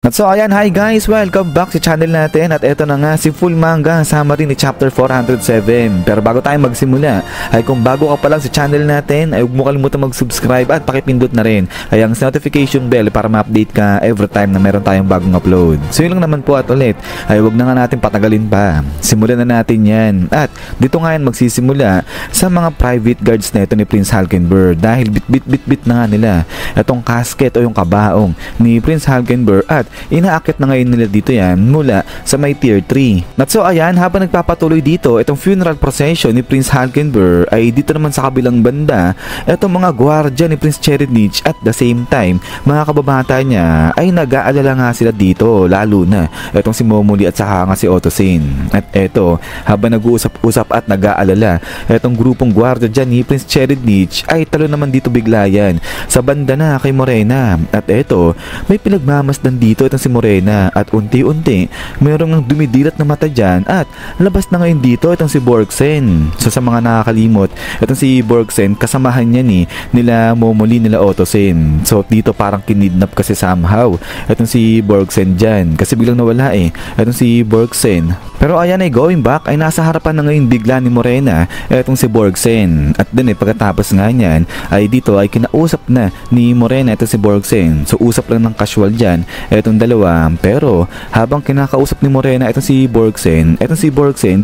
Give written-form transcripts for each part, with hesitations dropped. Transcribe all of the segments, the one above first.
At so ayan, hi guys, welcome back sa channel natin. At eto na nga si full manga summary ni chapter 407. Pero bago tayo magsimula, ay kung bago ka pa lang sa channel natin, ay huwag mo kalimutan mag-subscribe at pakipindot na rin ay ang notification bell para ma-update ka every time na meron tayong bagong upload. So yun lang naman po, at ulit ay huwag na nga natin patagalin pa, simulan na natin yan. At dito nga yan magsisimula sa mga private guards na ito ni Prince Hulkenberg, dahil bit na nga nila itong casket o yung kabaong ni Prince Hulkenberg at inaakit na ngayon nila dito yan mula sa may tier 3. At so ayan, habang nagpapatuloy dito itong funeral procession ni Prince Hulkenberg, ay dito naman sa kabilang banda itong mga gwardya ni Prince Cherednich. At the same time, mga kababata niya ay nag-aalala nga sila dito, lalo na itong si Momoli at saka nga si Ottosin. At eto, habang nag-uusap-usap at nag-aalala itong grupong gwardya dyan ni Prince Cherednich, ay talo naman dito bigla yan sa banda na kay Morena. At eto, may pinagmamasdan dito itong si Morena, at unti-unti mayroong dumidilat na mata dyan, at labas na ngayon dito itong si Borgsen. So sa mga nakakalimot, itong si Borgsen kasamahan niya nila Momoli, nila Ottosin. So dito parang kinidnap kasi somehow itong si Borgsen dyan, kasi biglang nawala itong si Borgsen. Pero ayan, ay going back, ay nasa harapan na ngayon bigla ni Morena etong si Borgsen. At din pagkatapos nga niyan, ay dito ay kinausap na ni Morena etong si Borgsen. So usap lang ng casual dyan etong dalawa. Pero habang kinakausap ni Morena etong si Borgsen,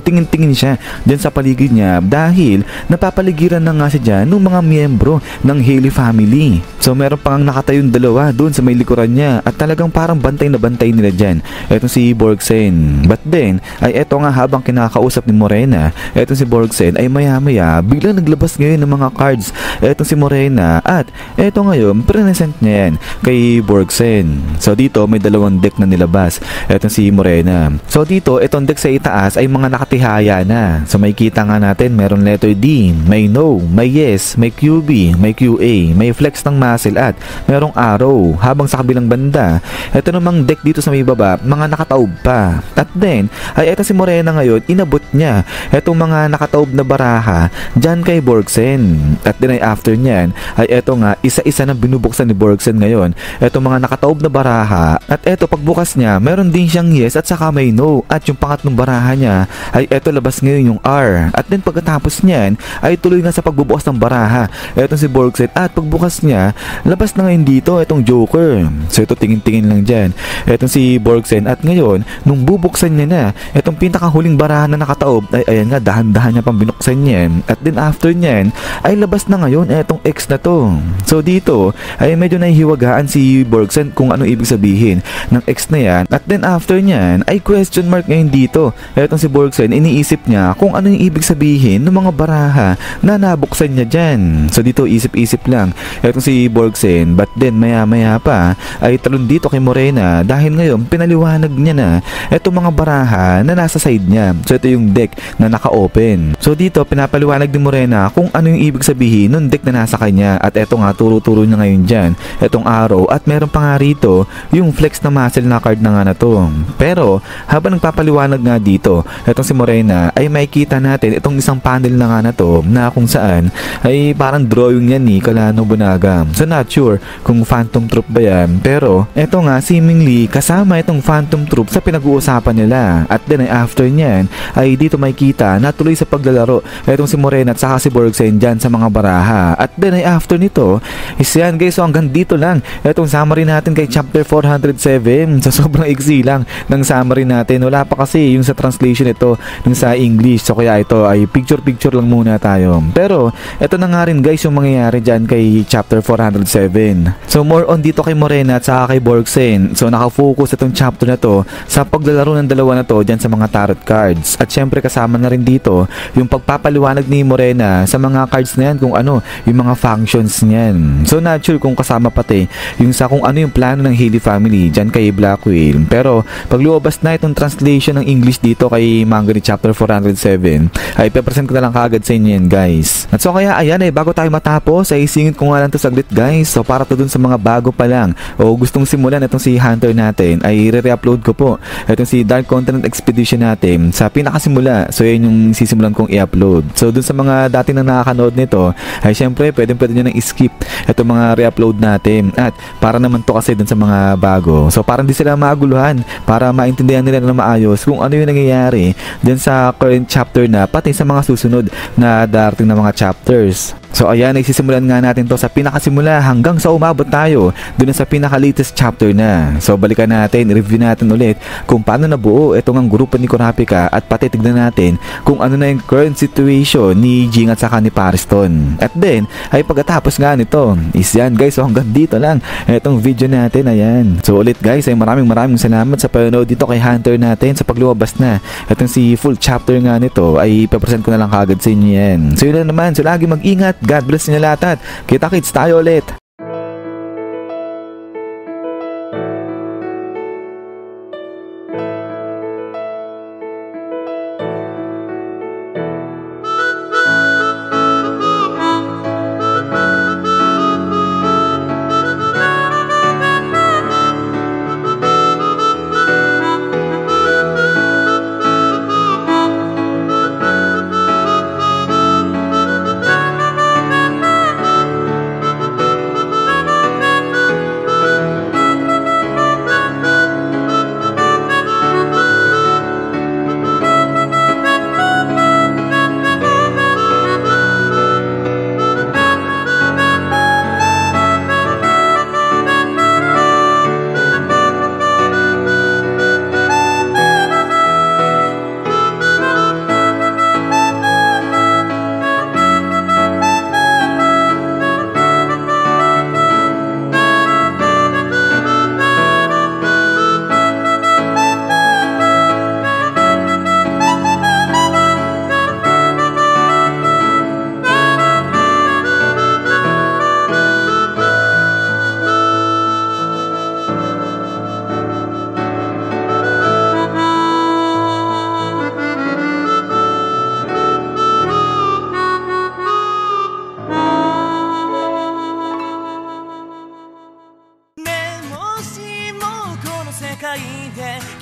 tingin-tingin siya dyan sa paligid niya, dahil napapaligiran na nga siya dyan ng mga miyembro ng Haley family. So meron pang nakatayong dalawa dun sa may likuran niya, at talagang parang bantay na bantay nila dyan etong si Borgsen. But then ay eto nga, habang kinakausap ni Morena etong si Borgsen, ay maya-maya biglang naglabas ngayon ng mga cards etong si Morena, at eto ngayon present niya yan kay Borgsen. So dito may dalawang deck na nilabas etong si Morena. So dito itong deck sa itaas ay mga nakatihaya na. So may kita nga natin, meron letter D, may no, may yes, may QB, may QA, may flex ng muscle, at merong arrow. Habang sa kabilang banda, eto namang deck dito sa may baba, mga nakataob pa. At then ay eto si Morena ngayon, inabot niya etong mga nakataob na baraha dyan kay Borgsen. At then ay after niyan, ay eto nga, isa-isa na binubuksan ni Borgsen ngayon etong mga nakataob na baraha. At eto, pagbukas niya, meron din siyang yes at saka may no. At yung pangatlong baraha niya, ay eto, labas ngayon yung R. At then pagkatapos niyan, ay tuloy nga sa pagbubukas ng baraha etong si Borgsen. At pagbukas niya, labas na ngayon dito etong Joker. So ito, tingin-tingin lang dyan etong si Borgsen. At ngayon, nung bubuksan niya na etong pinakahuling baraha na nakataob, ay ayan nga, dahan-dahan niya pang binuksan niya. At then after niyan, ay labas na ngayon etong X na to. So dito ay medyo nahihiwagaan si Borgsen kung ano ibig sabihin ng X na yan. At then after niyan, ay question mark ngayon dito etong si Borgsen. Iniisip niya kung ano yung ibig sabihin ng mga baraha na nabuksan niya dyan. So dito isip-isip lang etong si Borgsen. But then maya-maya pa ay talon dito kay Morena, dahil ngayon pinaliwanag niya na etong mga baraha na nasa side niya. So ito yung deck na naka-open. So dito pinapaliwanag ni Morena kung ano yung ibig sabihin ng deck na nasa kanya. At eto nga, turo-turo niya ngayon dyan etong arrow, at meron pa nga rito yung flex na muscle na card na nga na to. Pero habang nagpapaliwanag nga dito etong si Morena, ay makikita natin itong isang panel na nga na to, na kung saan ay parang drawing yan ni Kala Nobunaga. So not sure kung Phantom Troop ba yan, pero eto nga, seemingly kasama itong Phantom Troop sa pinag-uusapan nila. At then ay after niyan, ay dito makikita na tuloy sa paglalaro etong si Morena at saka si Borgsen dyan sa mga baraha. At then ay after nito is yan guys. So hanggang dito lang etong summary natin kay chapter 407. So sobrang iksi lang ng summary natin, wala pa kasi yung sa translation ito yung sa English. So kaya ito ay picture lang muna tayo. Pero ito na nga rin guys yung mangyayari dyan kay chapter 407. So more on dito kay Morena at saka kay Borgsen. So nakafocus itong chapter na to sa paglalaro ng dalawa na to dyan sa mga tarot cards. At syempre kasama na rin dito yung pagpapaliwanag ni Morena sa mga cards na yan kung ano yung mga functions niyan. So not sure kung kasama pati yung sa kung ano yung plano ng Haley family dyan kay Black Whale. Pero pag lumabas na itong translation ng English dito kay manga ni chapter 407, ay pepresent ko na lang kaagad sa inyo yan guys. At so kaya ayan, bago tayo matapos ay singit ko nga lang to saglit guys. So para to dun sa mga bago pa lang o gustong simulan itong si Hunter natin, ay re-upload ko po itong si Dark Continent Expedition natin sa pinakasimula. So yun yung sisimulan kong i-upload. So dun sa mga dati na nakakanood nito, ay syempre pwede nyo nang i-skip itong mga re-upload natin. At para naman to kasi dun sa mga bago, tayo. So parang di sila maguluhan para maintindihan nila na maayos kung ano yung nangyayari dyan sa current chapter na pati sa mga susunod na darating na mga chapters. So ayan, nagsisimulan nga natin to sa pinakasimula hanggang sa umabot tayo dun sa pinaka-latest chapter na. So balikan natin, review natin ulit kung paano nabuo itong ang grupo ni Kurapika at pati tignan natin kung ano na yung current situation ni Jing at saka ni Pariston. At then, ay pagkatapos nga nito, is yan guys, so hanggang dito lang itong video natin, ayan. So ulit guys, ay maraming salamat sa panonood dito kay Hunter natin sa paglumabas na. Itong si full chapter nga nito ay ipapresent ko na lang kagad sa inyo yan. So yun na naman, so lagi mag-ingat. God bless niyo lahat. Kita-kits tayo ulit.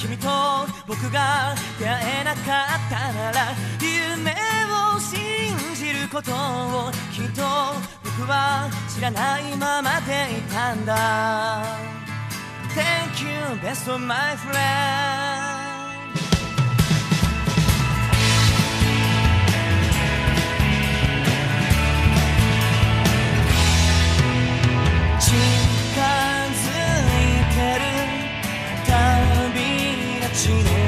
君と僕が出会えなかったなら夢を信じることをきっと僕は知らないままでいたんだ Thank you best of my friend近づいてる旅立ちの